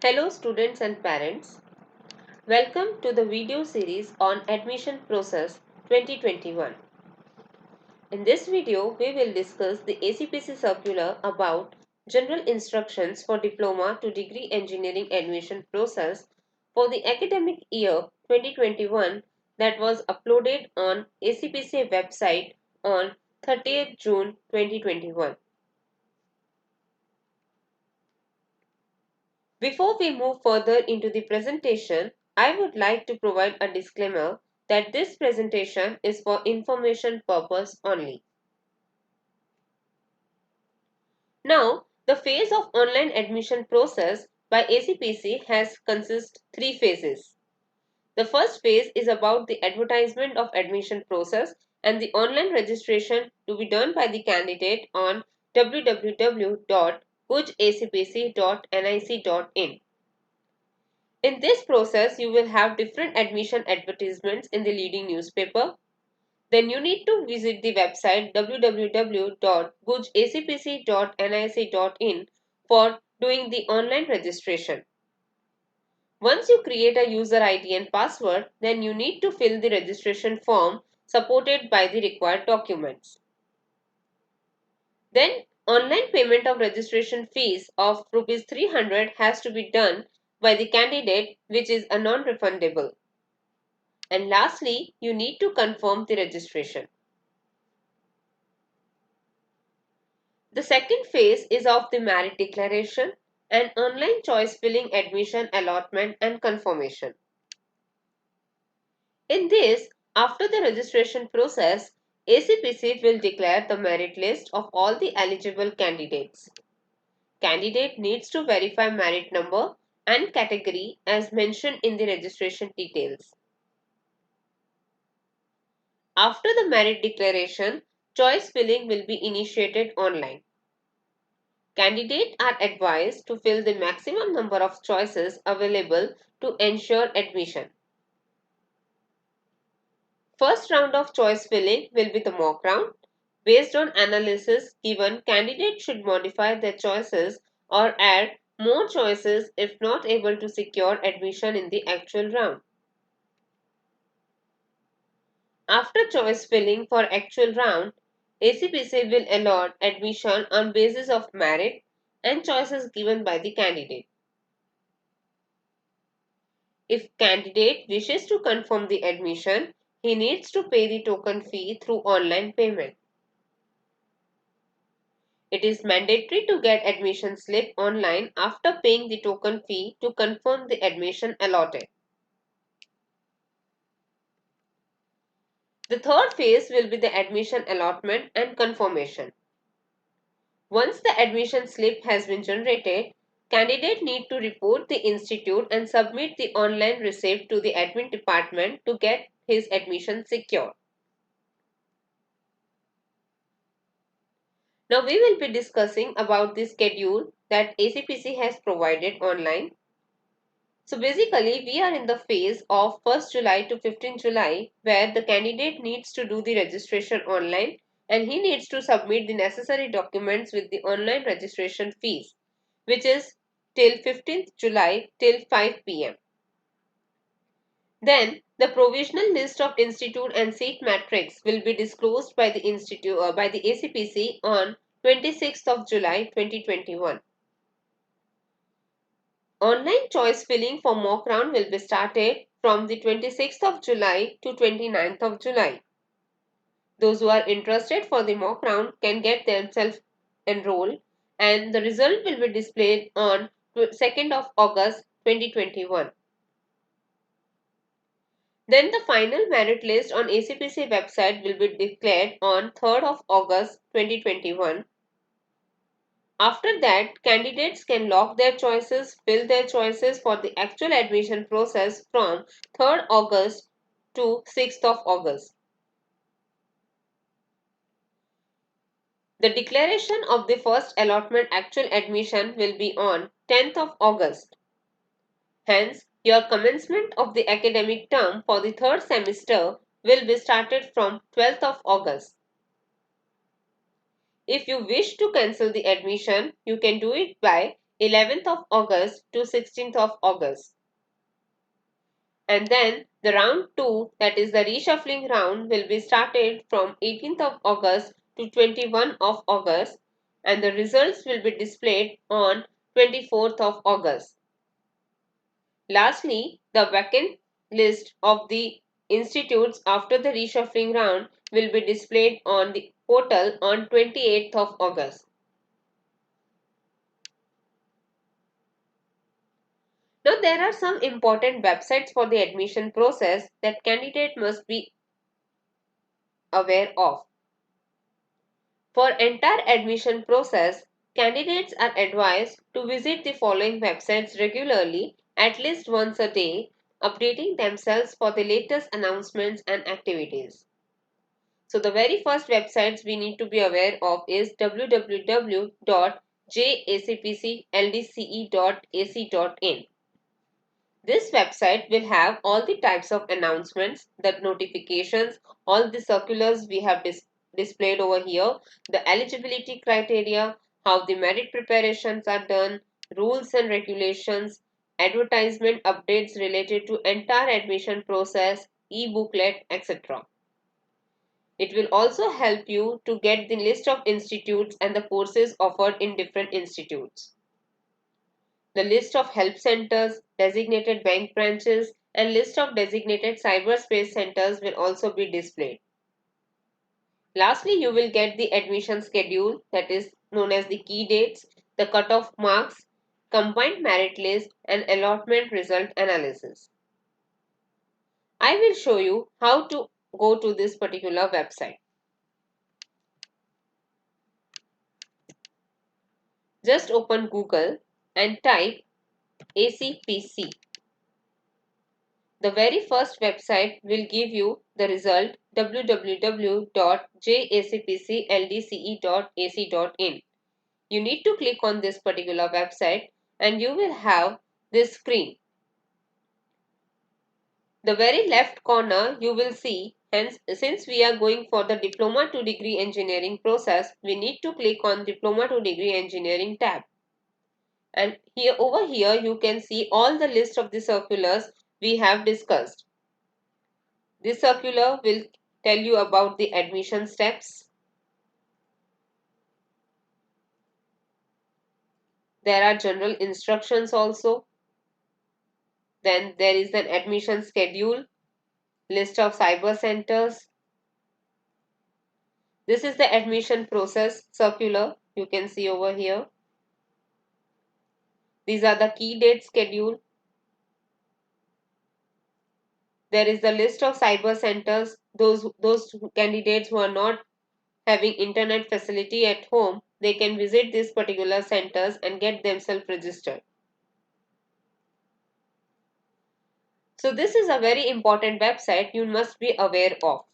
Hello students and parents. Welcome to the video series on admission process 2021. In this video, we will discuss the ACPC circular about general instructions for diploma to degree engineering admission process for the academic year 2021 that was uploaded on ACPC website on 30th June 2021. Before we move further into the presentation, I would like to provide a disclaimer that this presentation is for information purpose only. Now, the phase of online admission process by ACPC has consist three phases. The first phase is about the advertisement of admission process and the online registration to be done by the candidate on www.gujacpc.nic.in. In this process, you will have different admission advertisements in the leading newspaper. Then you need to visit the website www.gujacpc.nic.in for doing the online registration. Once you create a user ID and password, then you need to fill the registration form supported by the required documents. Then online payment of registration fees of Rs 300 has to be done by the candidate, which is a non-refundable. And lastly, you need to confirm the registration. The second phase is of the merit declaration and online choice filling admission allotment and confirmation. In this, after the registration process, ACPC will declare the merit list of all the eligible candidates. Candidate needs to verify merit number and category as mentioned in the registration details. After the merit declaration, choice filling will be initiated online. Candidates are advised to fill the maximum number of choices available to ensure admission. First round of choice filling will be the mock round. Based on analysis given, candidates should modify their choices or add more choices if not able to secure admission in the actual round. After choice filling for actual round, ACPC will allot admission on basis of merit and choices given by the candidate. If candidate wishes to confirm the admission, he needs to pay the token fee through online payment. It is mandatory to get admission slip online after paying the token fee to confirm the admission allotted. The third phase will be the admission allotment and confirmation. Once the admission slip has been generated, candidate need to report the institute and submit the online receipt to the admin department to get his admission secure. Now we will be discussing about the schedule that ACPC has provided online. So basically we are in the phase of 1st July to 15th July where the candidate needs to do the registration online and he needs to submit the necessary documents with the online registration fees, which is till 15th July till 5 p.m. Then the provisional list of institute and seat matrix will be disclosed by the by the ACPC on 26th of July 2021. Online choice filling for mock round will be started from the 26th of July to 29th of July. Those who are interested for the mock round can get themselves enrolled and the result will be displayed on 2nd of August 2021. Then the final merit list on ACPC website will be declared on 3rd of August 2021. After that, candidates can lock their choices, fill their choices for the actual admission process from 3rd August to 6th of August. The declaration of the first allotment actual admission will be on 10th of August. Hence, your commencement of the academic term for the third semester will be started from 12th of August. If you wish to cancel the admission, you can do it by 11th of August to 16th of August. And then the round 2, that is the reshuffling round, will be started from 18th of August to 21 of August, and the results will be displayed on 24th of August. Lastly, the vacant list of the institutes after the reshuffling round will be displayed on the portal on 28th of August. Now there are some important websites for the admission process that candidate must be aware of. For entire admission process, candidates are advised to visit the following websites regularly, at least once a day, updating themselves for the latest announcements and activities. So the very first websites we need to be aware of is www.jacpcldce.ac.in. This website will have all the types of announcements, the notifications, all the circulars we have displayed over here, the eligibility criteria, how the merit preparations are done, rules and regulations, advertisement updates related to entire admission process, e-booklet, etc. It will also help you to get the list of institutes and the courses offered in different institutes. The list of help centers, designated bank branches, and list of designated cyberspace centers will also be displayed. Lastly, you will get the admission schedule, that is known as the key dates, the cutoff marks, combined merit list, and allotment result analysis. I will show you how to go to this particular website. Just open Google and type ACPC. The very first website will give you the result www.jacpcldce.ac.in. You need to click on this particular website and you will have this screen. The very left corner you will see, hence since we are going for the Diploma to Degree Engineering process, we need to click on Diploma to Degree Engineering tab. And here over here you can see all the list of the circulars we have discussed. This circular will tell you about the admission steps. There are general instructions also. Then there is an admission schedule, list of cyber centers. This is the admission process circular you can see over here. These are the key date schedule. There is the list of cyber centers. Those candidates who are not having internet facility at home, they can visit these particular centers and get themselves registered. So this is a very important website you must be aware of.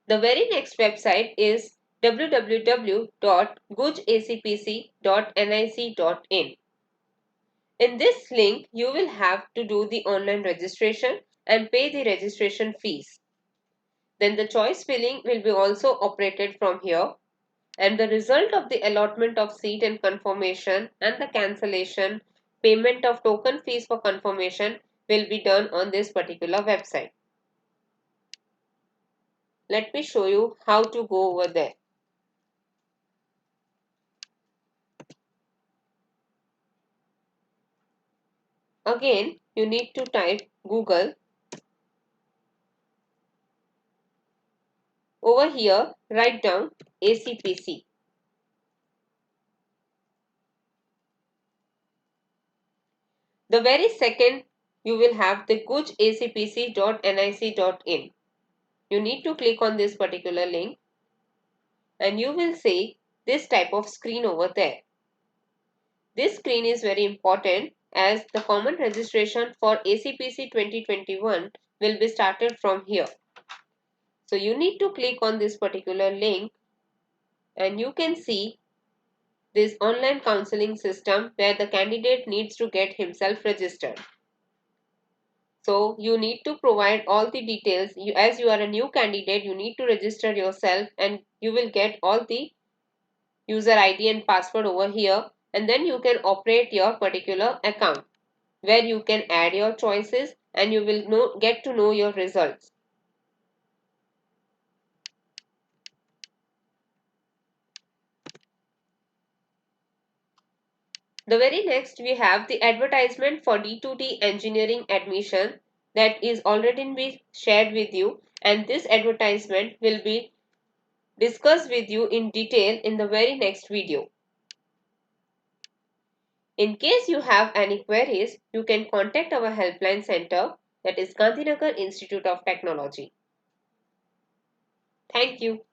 The very next website is www.gujacpc.nic.in. In this link, you will have to do the online registration and pay the registration fees. Then the choice filling will be also operated from here, and the result of the allotment of seat and confirmation and the cancellation, payment of token fees for confirmation will be done on this particular website. Let me show you how to go over there. Again, you need to type Google. Over here, write down ACPC. The very second, you will have the gujacpc.nic.in. You need to click on this particular link and you will see this type of screen over there. This screen is very important as the common registration for ACPC 2021 will be started from here. So you need to click on this particular link and you can see this online counseling system where the candidate needs to get himself registered. So you need to provide all the details. As you are a new candidate, you need to register yourself and you will get all the user ID and password over here, and then you can operate your particular account where you can add your choices and you will get to know your results. The very next we have the advertisement for D2D engineering admission that is already been shared with you, and this advertisement will be discussed with you in detail in the very next video. In case you have any queries, you can contact our helpline center, that is Gandhinagar Institute of Technology. Thank you.